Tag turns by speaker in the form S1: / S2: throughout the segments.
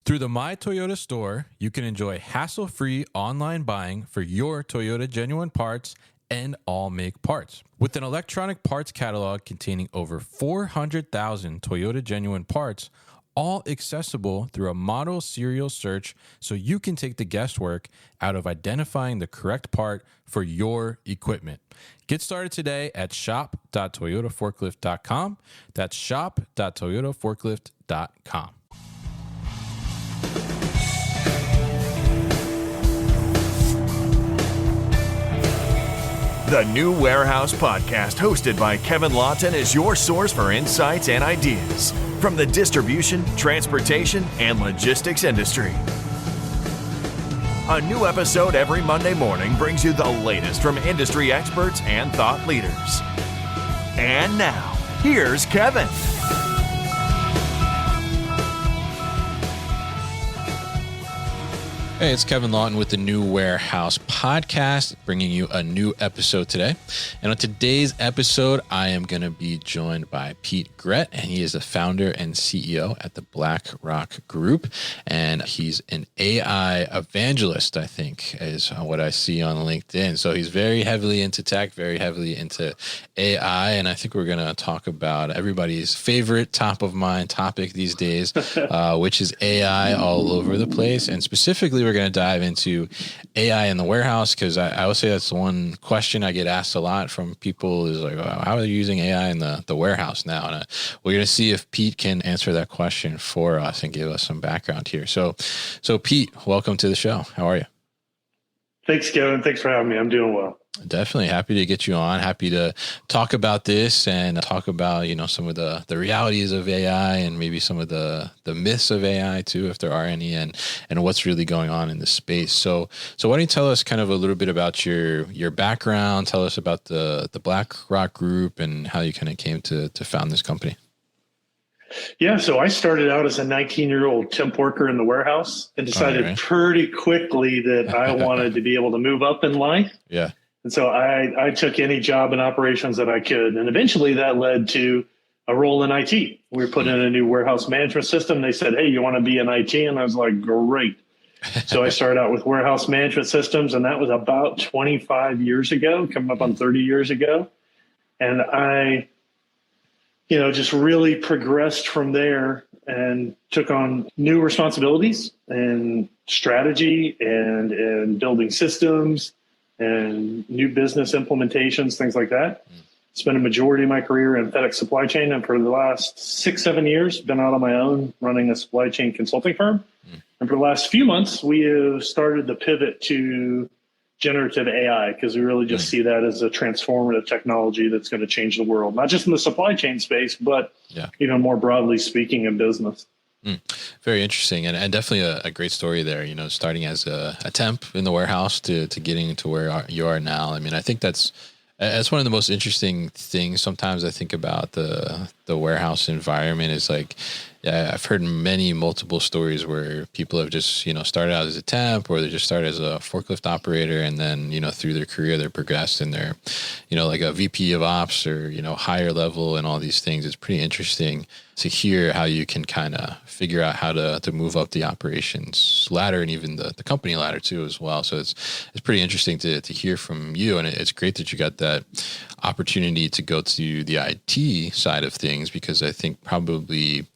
S1: Through the My Toyota store, you can enjoy hassle-free online buying for your Toyota genuine parts and all make parts. With an electronic parts catalog containing over 400,000 Toyota genuine parts, all accessible through a model serial search so you can take the guesswork out of identifying the correct part for your equipment. Get started today at shop.toyotaforklift.com. That's shop.toyotaforklift.com.
S2: The New Warehouse Podcast, hosted by Kevin Lawton, is your source for insights and ideas from the distribution, transportation, and logistics industry. A new episode every Monday morning brings you the latest from industry experts and thought leaders. And now, here's Kevin.
S1: Hey, it's Kevin Lawton with the New Warehouse Podcast, bringing you a new episode today. And on today's episode, I am going to be joined by Pete Grett, and he is the founder and CEO at the BlackRock Group. And he's an AI evangelist, I think, is what I see on LinkedIn. So he's very heavily into tech, very heavily into AI. And I think we're going to talk about everybody's favorite top of mind topic these days, which is AI all over the place. And specifically, we're going to dive into AI in the warehouse, because I would say that's the one question I get asked a lot from people is like, how are you using AI in the warehouse now? And we're going to see if Pete can answer that question for us and give us some background here. So Pete, welcome to the show. How are you?
S3: Thanks, Kevin. Thanks for having me. I'm doing well.
S1: Definitely happy to get you on. Happy to talk about this and talk about, some of the realities of AI and maybe some of the myths of AI too, if there are any, and what's really going on in the space. So why don't you tell us kind of a little bit about your background? Tell us about the BlackRock Group and how you kind of came to found this company.
S3: Yeah, so I started out as a 19-year-old temp worker in the warehouse and decided pretty quickly that I wanted to be able to move up in life.
S1: Yeah.
S3: And so I took any job in operations that I could. And eventually that led to a role in IT. We were put in a new warehouse management system. They said, hey, you want to be in IT? And I was like, great. So I started out with warehouse management systems, and that was about 25 years ago, coming up on 30 years ago. And I just really progressed from there and took on new responsibilities and strategy and building systems and new business implementations, things like that. Spent a majority of my career in FedEx supply chain, and for the last 6-7 years, been out on my own running a supply chain consulting firm. And for the last few months, we have started the pivot to generative AI, because we really just see that as a transformative technology that's going to change the world, not just in the supply chain space, but more broadly speaking in business.
S1: Very interesting, and definitely a great story there. Starting as a temp in the warehouse to getting to where you are now. I mean, I think that's one of the most interesting things. Sometimes I think about the warehouse environment is like, I've heard multiple stories where people have just, started out as a temp, or they just started as a forklift operator. And then, through their career, they're progressed and they're, like a VP of ops or, higher level and all these things. It's pretty interesting to hear how you can kind of figure out how to move up the operations ladder and even the company ladder too as well. So it's pretty interesting to hear from you. And it's great that you got that opportunity to go to the IT side of things, because I think probably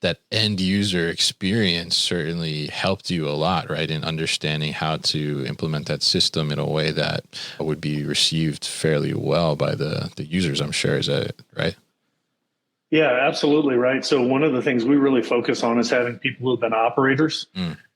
S1: that end user experience certainly helped you a lot, right? In understanding how to implement that system in a way that would be received fairly well by the users, I'm sure. Is that right?
S3: Yeah, absolutely right. So one of the things we really focus on is having people who have been operators,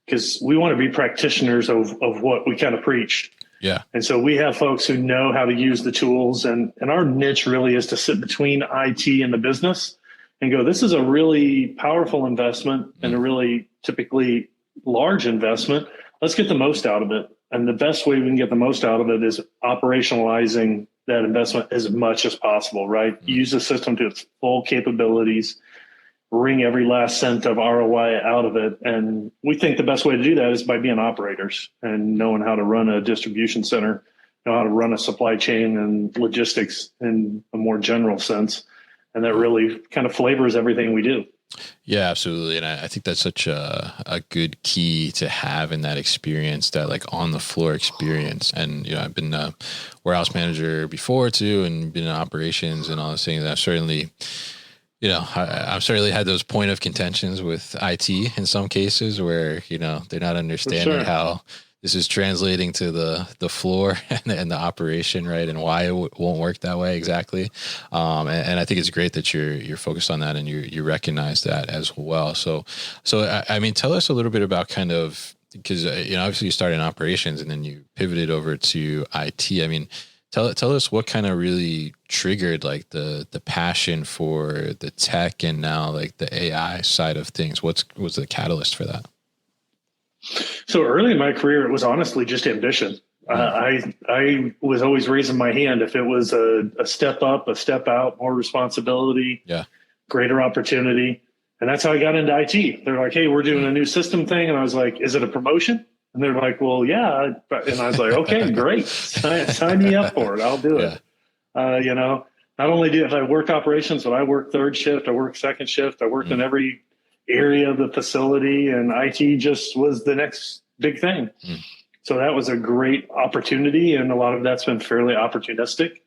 S3: because we want to be practitioners of what we kind of preach.
S1: Yeah.
S3: And so we have folks who know how to use the tools, and our niche really is to sit between IT and the business and go, this is a really powerful investment and a really typically large investment. Let's get the most out of it. And the best way we can get the most out of it is operationalizing that investment as much as possible, right? Use the system to its full capabilities, wring every last cent of ROI out of it. And we think the best way to do that is by being operators and knowing how to run a distribution center, know how to run a supply chain and logistics in a more general sense. And that really kind of flavors everything we do.
S1: Yeah, absolutely. And I think that's such a good key to have in that experience, that like on the floor experience. And, I've been a warehouse manager before too, and been in operations and all those things. I've certainly, I've certainly had those point of contentions with IT in some cases where, they're not understanding
S3: sure.
S1: how this is translating to the floor and the operation, right? And why it won't work that way exactly. And I think it's great that you're focused on that and you recognize that as well. So I mean, tell us a little bit about kind of, because obviously you started in operations and then you pivoted over to IT. I mean, tell us what kind of really triggered like the passion for the tech and now like the AI side of things. What was the catalyst for that?
S3: So early in my career, it was honestly just ambition. I was always raising my hand if it was a step up, a step out, more responsibility,
S1: Yeah.
S3: greater opportunity. And that's how I got into IT. They're like, hey, we're doing a new system thing. And I was like, is it a promotion? And they're like, well, yeah. And I was like, okay, great. Sign me up for it. I'll do it. Not only did I work operations, but I worked third shift. I worked second shift. I worked in every area of the facility, and IT just was the next big thing. So that was a great opportunity. And a lot of that's been fairly opportunistic.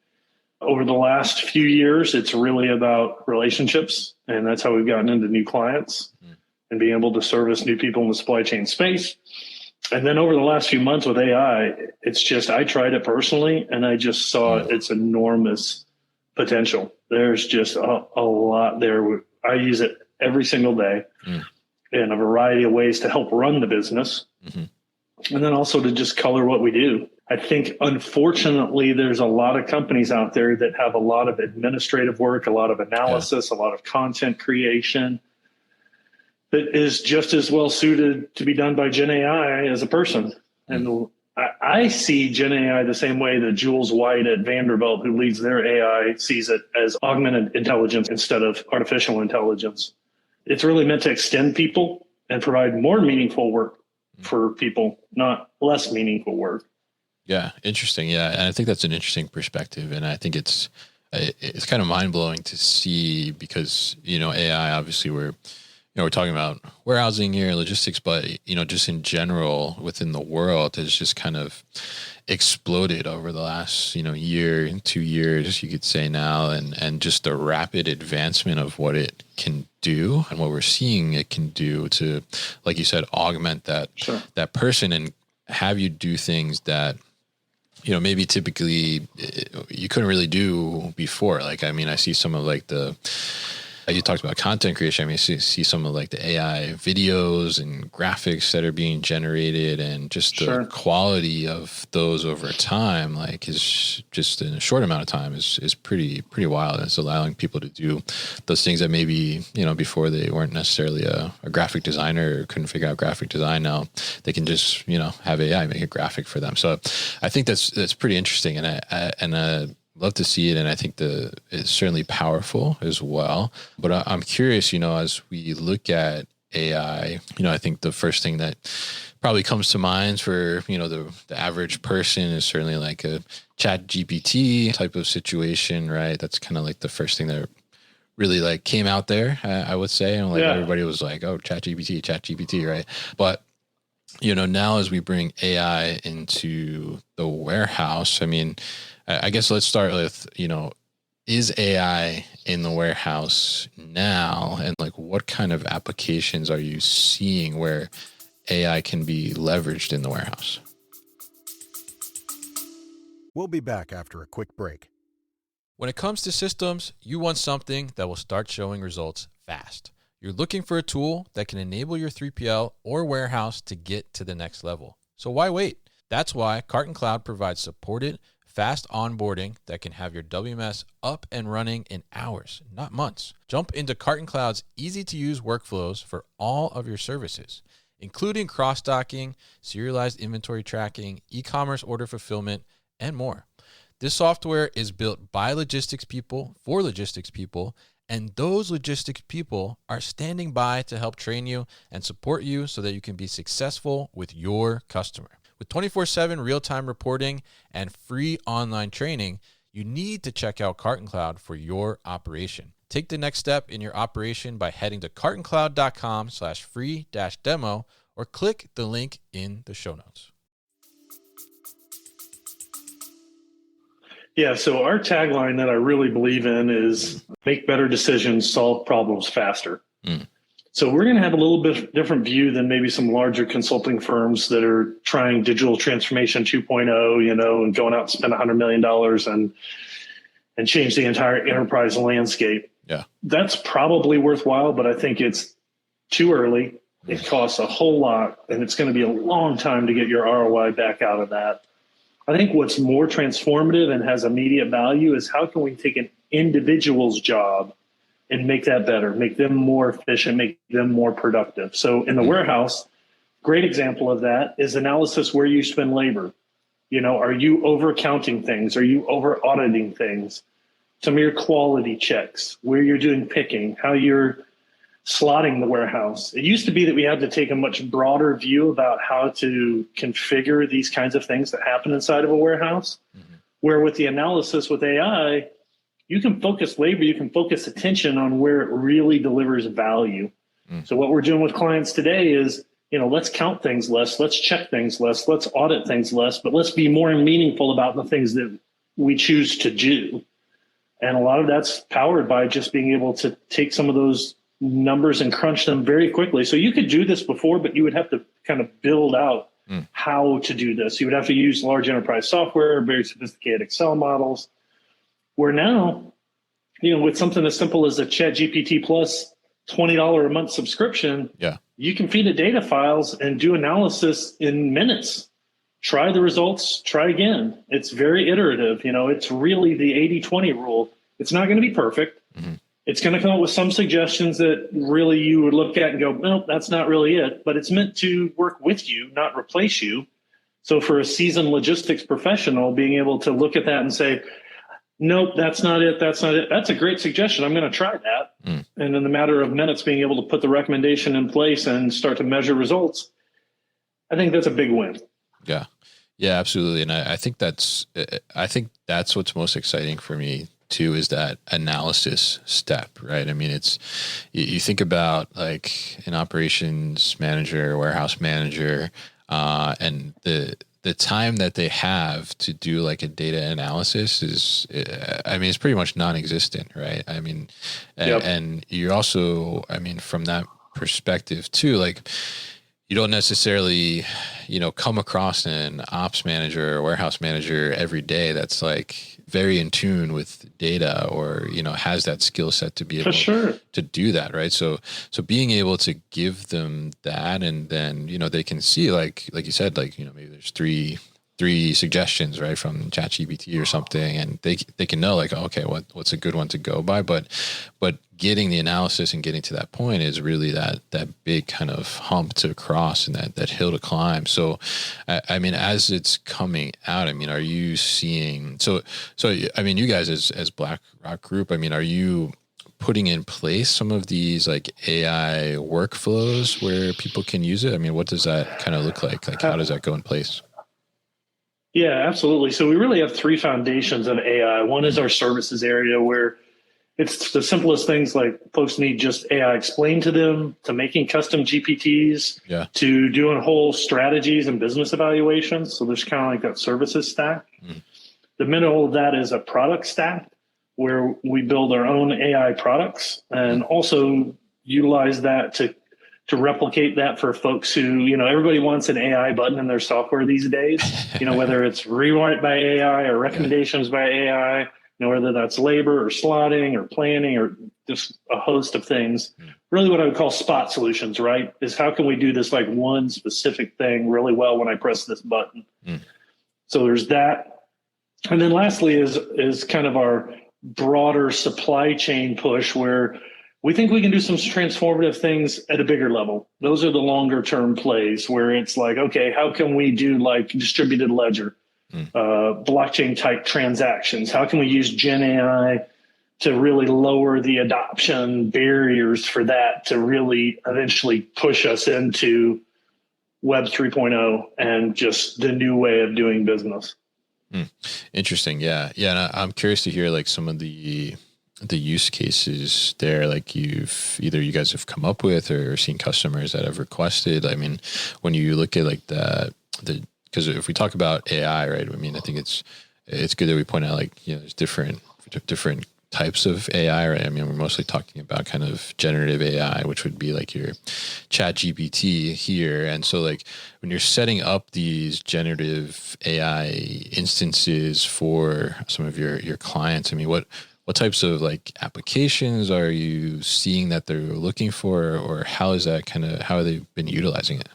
S3: Over the last few years, it's really about relationships. And that's how we've gotten into new clients and being able to service new people in the supply chain space. And then over the last few months with AI, it's just, I tried it personally and I just saw its enormous potential. There's just a lot there. I use it every single day in a variety of ways to help run the business. And then also to just color what we do. I think, unfortunately, there's a lot of companies out there that have a lot of administrative work, a lot of analysis, a lot of content creation that is just as well suited to be done by Gen AI as a person. And I see Gen AI the same way that Jules White at Vanderbilt, who leads their AI, sees it as augmented intelligence instead of artificial intelligence. It's really meant to extend people and provide more meaningful work for people, not less meaningful work.
S1: Yeah, interesting. Yeah, and I think that's an interesting perspective, and I think it's kind of mind blowing to see because AI obviously we're talking about warehousing here, logistics, but just in general within the world has just kind of exploded over the last year and 2 years, you could say now, and just the rapid advancement of what it can do and what we're seeing it can do to, like you said, augment that that person and have you do things that maybe typically you couldn't really do before. Like, I mean, I see some of like you talked about content creation. I mean, see some of like the AI videos and graphics that are being generated and just the quality of those over time, like is just in a short amount of time is pretty wild. And it's allowing people to do those things that maybe, before they weren't necessarily a graphic designer or couldn't figure out graphic design. Now they can just, have AI make a graphic for them. So I think that's pretty interesting. And I love to see it, and I think it's certainly powerful as well. But I'm curious, as we look at AI, I think the first thing that probably comes to mind for the average person is certainly like a Chat GPT type of situation, right? That's kind of like the first thing that really like came out there, I would say, and everybody was like, "Oh, Chat GPT," right? But now as we bring AI into the warehouse, I mean, I guess let's start with, is AI in the warehouse now? And like, what kind of applications are you seeing where AI can be leveraged in the warehouse?
S4: We'll be back after a quick break.
S1: When it comes to systems, you want something that will start showing results fast. You're looking for a tool that can enable your 3PL or warehouse to get to the next level. So why wait? That's why Carton Cloud provides supported, fast onboarding that can have your WMS up and running in hours, not months. Jump into Carton Cloud's easy-to-use workflows for all of your services, including cross-docking, serialized inventory tracking, e-commerce order fulfillment, and more. This software is built by logistics people for logistics people, and those logistics people are standing by to help train you and support you so that you can be successful with your customer. With 24/7 real-time reporting and free online training, you need to check out Carton Cloud for your operation. Take the next step in your operation by heading to cartoncloud.com/free-demo or click the link in the show notes.
S3: Yeah, so our tagline that I really believe in is make better decisions, solve problems faster. So we're going to have a little bit different view than maybe some larger consulting firms that are trying digital transformation 2.0, and going out and spend $100 million and change the entire enterprise landscape.
S1: Yeah,
S3: that's probably worthwhile, but I think it's too early. It costs a whole lot, and it's going to be a long time to get your ROI back out of that. I think what's more transformative and has immediate value is how can we take an individual's job and make that better, make them more efficient, make them more productive. So in the warehouse, great example of that is analysis where you spend labor. Are you over counting things? Are you over auditing things? Some of your quality checks, where you're doing picking, how you're slotting the warehouse. It used to be that we had to take a much broader view about how to configure these kinds of things that happen inside of a warehouse, where with the analysis with AI, you can focus labor, you can focus attention on where it really delivers value. So what we're doing with clients today is, let's count things less, let's check things less, let's audit things less, but let's be more meaningful about the things that we choose to do. And a lot of that's powered by just being able to take some of those numbers and crunch them very quickly. So you could do this before, but you would have to kind of build out how to do this. You would have to use large enterprise software, very sophisticated Excel models. Where now, with something as simple as a ChatGPT Plus $20 a month subscription, you can feed it data files and do analysis in minutes. Try the results, try again. It's very iterative. It's really the 80-20 rule. It's not going to be perfect. It's going to come up with some suggestions that really you would look at and go, no, that's not really it. But it's meant to work with you, not replace you. So for a seasoned logistics professional, being able to look at that and say, nope, that's not it. That's not it. That's a great suggestion. I'm going to try that. And in the matter of minutes, being able to put the recommendation in place and start to measure results, I think that's a big win.
S1: Yeah, absolutely. And I think that's what's most exciting for me too, is that analysis step, right? I mean, it's, you think about like an operations manager, warehouse manager, and the time that they have to do like a data analysis is, it's pretty much non-existent, right? I mean, and you're also, from that perspective too, like you don't necessarily, come across an ops manager or warehouse manager every day that's like very in tune with data or, has that skill set to be able to do that. Right. So being able to give them that, and then, they can see like you said, like, maybe there's three suggestions, right, from ChatGPT or something, and they can know like, okay, what's a good one to go by, but getting the analysis and getting to that point is really that big kind of hump to cross and that hill to climb. So, as it's coming out, are you seeing, so you guys as BlackRock Group, are you putting in place some of these like AI workflows where people can use it? What does that kind of look like? Like, how does that go in place?
S3: Yeah, absolutely. So we really have three foundations of AI. One is our services area, where it's the simplest things, like folks need just AI explained to them, to making custom GPTs, to doing whole strategies and business evaluations. So there's kind of like that services stack. The middle of that is a product stack, where we build our own AI products and also utilize that to replicate that for folks who, everybody wants an AI button in their software these days, whether it's rewrite by AI or recommendations by AI, whether that's labor or slotting or planning or just a host of things. Really what I would call spot solutions, right? Is how can we do this like one specific thing really well when I press this button? So there's that. And then lastly is kind of our broader supply chain push, where we think we can do some transformative things at a bigger level. Those are the longer term plays, where it's like, okay, how can we do like distributed ledger, blockchain type transactions? How can we use Gen AI to really lower the adoption barriers for that, to really eventually push us into Web 3.0 and just the new way of doing business?
S1: Interesting. Yeah. And I'm curious to hear like some of the the use cases there, like you guys have come up with or seen customers that have requested? I mean, when you look at like because if we talk about AI, right? I mean, I think it's good that we point out, like, there's different types of AI, right? I mean, we're mostly talking about kind of generative AI, which would be like your chat GPT here. And so like when you're setting up these generative AI instances for some of your clients, I mean, what types of like applications are you seeing that they're looking for, or how is that how have they been utilizing it?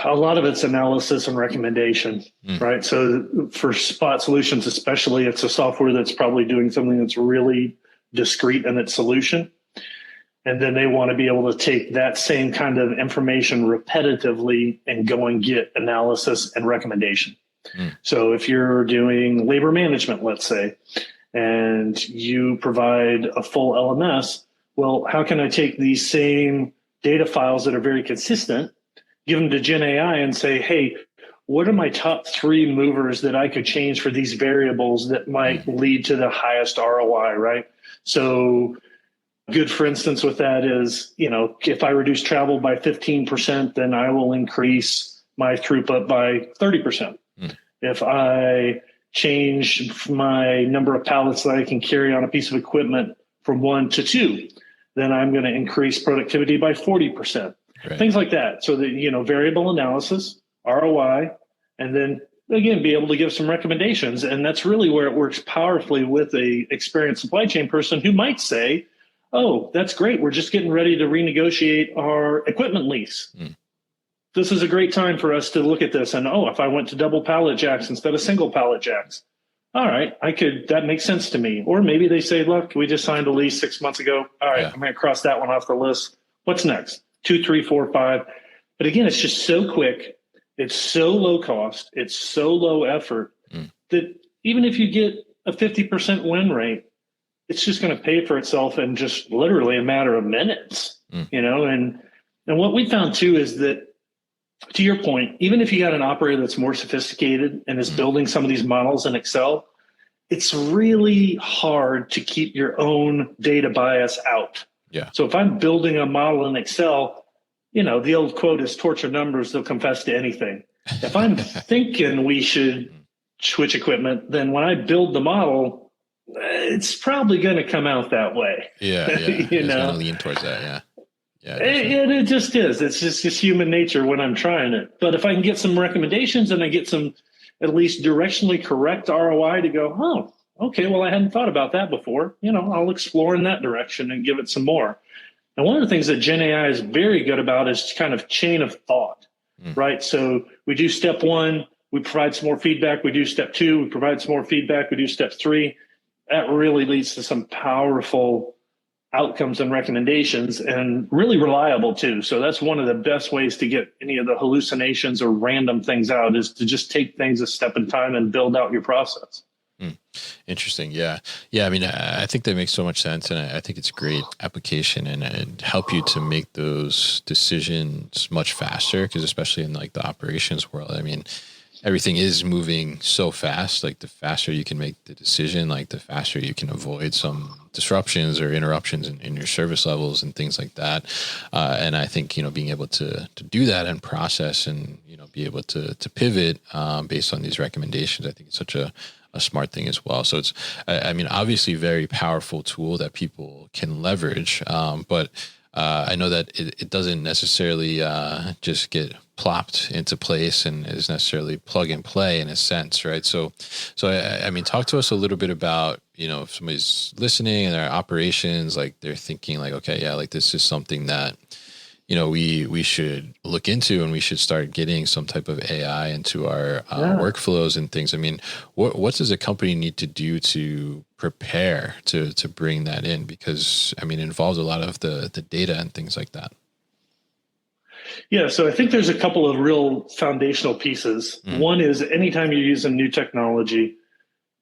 S3: A lot of it's analysis and recommendation, right? So for Spot Solutions, especially, it's a software that's probably doing something that's really discrete in its solution. And then they want to be able to take that same kind of information repetitively and go and get analysis and recommendation. So if you're doing labor management, let's say, and you provide a full LMS, well, how can I take these same data files that are very consistent, give them to Gen AI and say, hey, what are my top 3 movers that I could change for these variables that might lead to the highest ROI, right? So good, for instance, with that is, if I reduce travel by 15%, then I will increase my throughput by 30%. If I change my number of pallets that I can carry on a piece of equipment from 1 to 2, then I'm going to increase productivity by 40%. Right. Things like that. So that, variable analysis, ROI, and then again, be able to give some recommendations. And that's really where it works powerfully with a experienced supply chain person who might say, oh, that's great. We're just getting ready to renegotiate our equipment lease. This is a great time for us to look at this. And if I went to double pallet jacks instead of single pallet jacks, all right, that makes sense to me. Or maybe they say, look, we just signed a lease 6 months ago. All right, I'm going to cross that one off the list. What's next? 2, 3, 4, 5. But again, it's just so quick. It's so low cost. It's so low effort that even if you get a 50% win rate, it's just going to pay for itself in just literally a matter of minutes, and what we found too is that, to your point, even if you got an operator that's more sophisticated and is building some of these models in Excel, it's really hard to keep your own data bias out. Yeah. So if I'm building a model in Excel, the old quote is torture numbers, they'll confess to anything. If I'm thinking we should switch equipment, then when I build the model, it's probably going to come out that way.
S1: Yeah. It's going to lean towards that. Yeah.
S3: It just is. It's just human nature when I'm trying it. But if I can get some recommendations and I get some at least directionally correct ROI to go, oh, okay, well, I hadn't thought about that before. I'll explore in that direction and give it some more. And one of the things that Gen AI is very good about is kind of chain of thought, right? So we do step 1, we provide some more feedback. We do step 2, we provide some more feedback. We do step 3. That really leads to some powerful outcomes and recommendations, and really reliable too. So that's one of the best ways to get any of the hallucinations or random things out, is to just take things a step in time and build out your process.
S1: Interesting. Yeah. I mean, I think that makes so much sense, and I think it's a great application and help you to make those decisions much faster, because especially in like the operations world, I mean, everything is moving so fast. Like the faster you can make the decision, like the faster you can avoid some disruptions or interruptions in your service levels and things like that. And I think, being able to do that and process and, be able to pivot based on these recommendations, I think it's such a smart thing as well. So it's, I mean, obviously very powerful tool that people can leverage. But I know that it doesn't necessarily just get plopped into place and is necessarily plug and play in a sense, right? So I mean, talk to us a little bit about, if somebody's listening and their operations, like they're thinking like, okay, yeah, like this is something that, we should look into, and we should start getting some type of AI into our workflows and things. I mean, what does a company need to do to prepare to bring that in? Because I mean, it involves a lot of the data and things like that.
S3: Yeah, so I think there's a couple of real foundational pieces. One is anytime you're using new technology,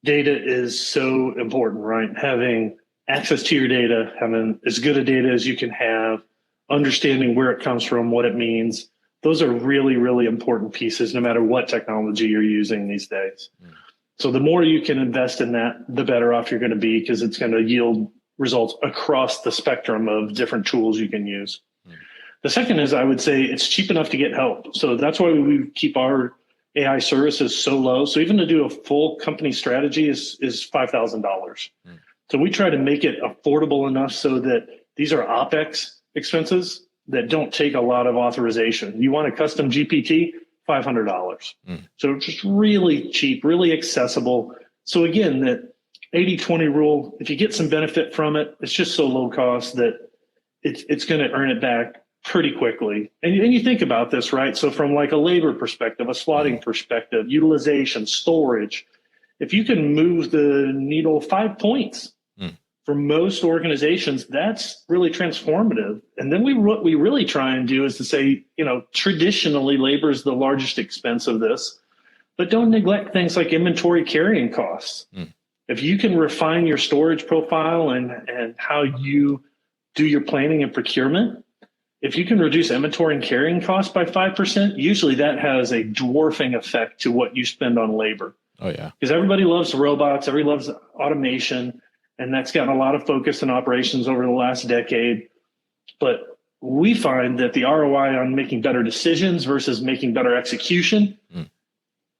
S3: data is so important, right? Having access to your data, having as good a data as you can have, understanding where it comes from, what it means. Those are really, really important pieces, no matter what technology you're using these days. So the more you can invest in that, the better off you're going to be, because it's going to yield results across the spectrum of different tools you can use. The second is, I would say, it's cheap enough to get help. So that's why we keep our AI services so low. So even to do a full company strategy is $5,000. So we try to make it affordable enough so that these are OpEx expenses that don't take a lot of authorization. You want a custom GPT, $500. So it's just really cheap, really accessible. So again, that 80-20 rule, if you get some benefit from it, it's just so low cost that it's going to earn it back pretty quickly. And you think about this, right? So from like a labor perspective, a slotting perspective, utilization, storage, if you can move the needle 5 points for most organizations, that's really transformative. And then what we really try and do is to say, traditionally labor is the largest expense of this, but don't neglect things like inventory carrying costs. If you can refine your storage profile and how you do your planning and procurement, if you can reduce inventory and carrying costs by 5%, usually that has a dwarfing effect to what you spend on labor.
S1: Oh, yeah.
S3: Because everybody loves robots, everybody loves automation, and that's gotten a lot of focus in operations over the last decade. But we find that the ROI on making better decisions versus making better execution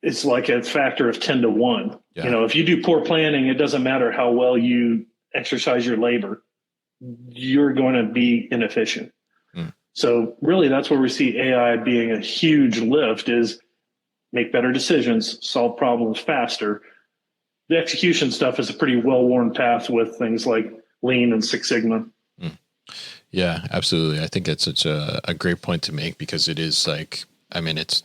S3: is like a factor of 10 to 1.
S1: Yeah.
S3: If you do poor planning, it doesn't matter how well you exercise your labor, you're going to be inefficient. So really, that's where we see AI being a huge lift, is make better decisions, solve problems faster. The execution stuff is a pretty well-worn path with things like Lean and Six Sigma.
S1: Yeah, absolutely. I think that's such a great point to make, because it is like, it's,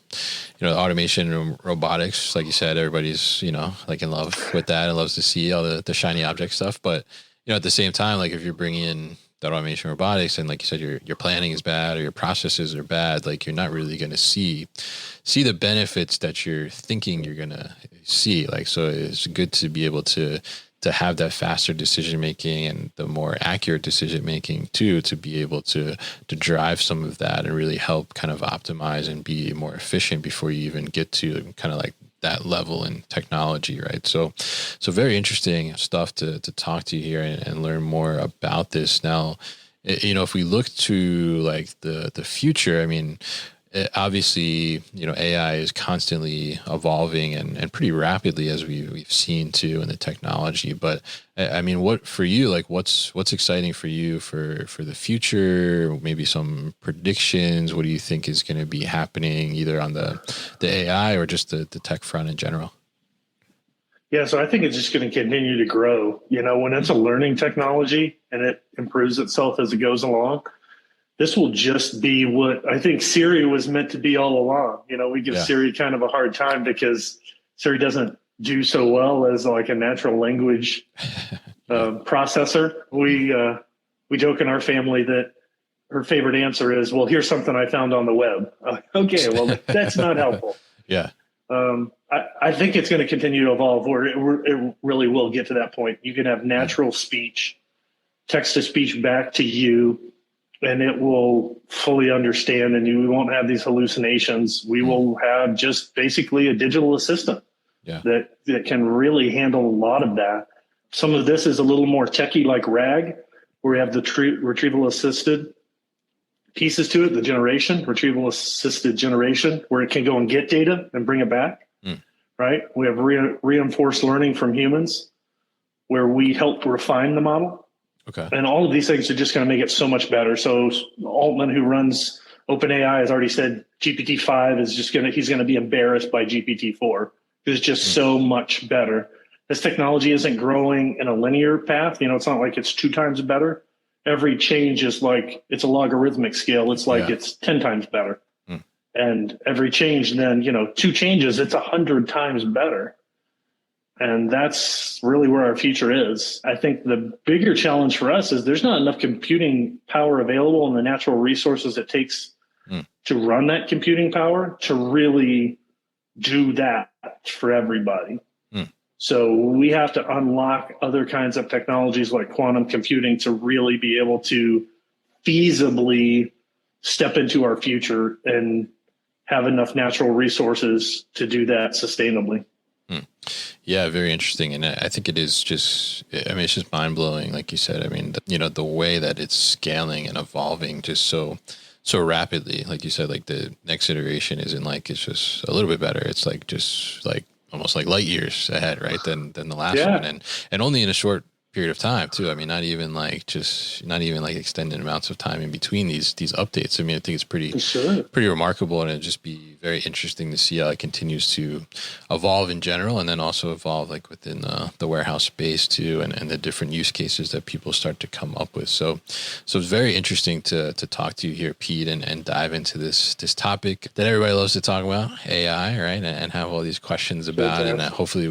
S1: automation and robotics, like you said, everybody's, like in love with that and loves to see all the shiny object stuff. But, at the same time, like if you're bringing in that automation robotics and like you said, your planning is bad or your processes are bad, like you're not really going to see the benefits that you're thinking you're going to see. Like, so it's good to be able to have that faster decision making and the more accurate decision making too, to be able to drive some of that and really help kind of optimize and be more efficient before you even get to kind of like that level in technology, right? So very interesting stuff to talk to you here and learn more about this. Now, if we look to like the future, obviously, AI is constantly evolving and pretty rapidly, as we've seen too in the technology. But what for you, like what's exciting for you for the future? Maybe some predictions. What do you think is going to be happening either on the AI or just the tech front in general?
S3: Yeah, so I think it's just going to continue to grow. When it's a learning technology and it improves itself as it goes along, this will just be what I think Siri was meant to be all along. We give Siri kind of a hard time because Siri doesn't do so well as like a natural language processor. We joke in our family that her favorite answer is, well, here's something I found on the web. Okay, well, that's not helpful.
S1: Yeah.
S3: I think it's going to continue to evolve where it really will get to that point. You can have natural speech, text to speech back to you, and it will fully understand, and we won't have these hallucinations. We will have just basically a digital assistant that can really handle a lot of that. Some of this is a little more techie, like RAG, where we have the retrieval assisted pieces to it, the retrieval assisted generation, where it can go and get data and bring it back, right? We have reinforced learning from humans, where we help refine the model.
S1: Okay.
S3: And all of these things are just going to make it so much better. So Altman, who runs OpenAI, has already said GPT-5 is he's going to be embarrassed by GPT-4. It's just so much better. This technology isn't growing in a linear path. It's not like it's 2 times better. Every change is like, it's a logarithmic scale. It's like it's 10 times better. And every change, then, 2 changes, it's 100 times better. And that's really where our future is. I think the bigger challenge for us is there's not enough computing power available and the natural resources it takes to run that computing power to really do that for everybody. So we have to unlock other kinds of technologies like quantum computing to really be able to feasibly step into our future and have enough natural resources to do that sustainably.
S1: Hmm. Yeah, very interesting. And I think it is just, I mean, it's just mind blowing. Like you said, I mean, the way that it's scaling and evolving just so rapidly. Like you said, like the next iteration isn't like, it's just a little bit better. It's like, just like almost like light years ahead, right? Than the last
S3: Yeah.
S1: one. And only in a short period of time too. I mean, not even like extended amounts of time in between these updates. I mean, I think it's pretty remarkable, and it'd just be very interesting to see how it continues to evolve in general, and then also evolve like within the warehouse space too, and the different use cases that people start to come up with. So it's very interesting to talk to you here, Pete, and dive into this topic that everybody loves to talk about, AI, right? And have all these questions about it. And hopefully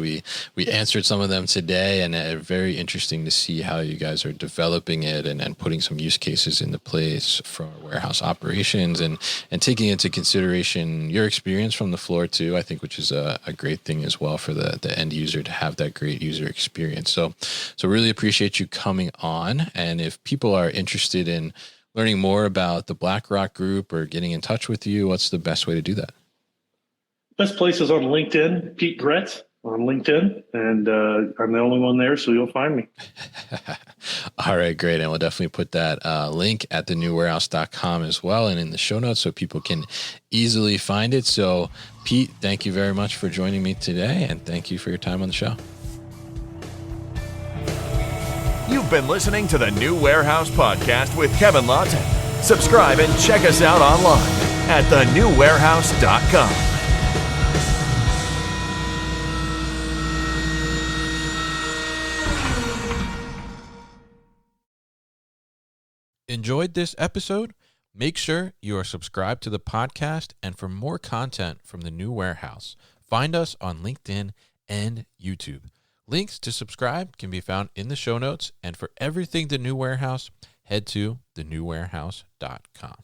S1: we answered some of them today, and very interesting to see how you guys are developing it and putting some use cases into place for warehouse operations, and taking into consideration your experience from the floor too, I think, which is a great thing as well for the end user to have that great user experience. So really appreciate you coming on. And if people are interested in learning more about the BlackRock Group or getting in touch with you, what's the best way to do that?
S3: Best place is on LinkedIn, Pete Grett on LinkedIn, and I'm the only one there, so you'll find me.
S1: All right, great. And we'll definitely put that link at thenewwarehouse.com as well, and in the show notes so people can easily find it. So, Pete, thank you very much for joining me today, and thank you for your time on the show.
S2: You've been listening to the New Warehouse Podcast with Kevin Lawton. Subscribe and check us out online at thenewwarehouse.com.
S1: Enjoyed this episode? Make sure you are subscribed to the podcast, and for more content from the New Warehouse, find us on LinkedIn and YouTube. Links to subscribe can be found in the show notes, and for everything The New Warehouse, head to thenewwarehouse.com.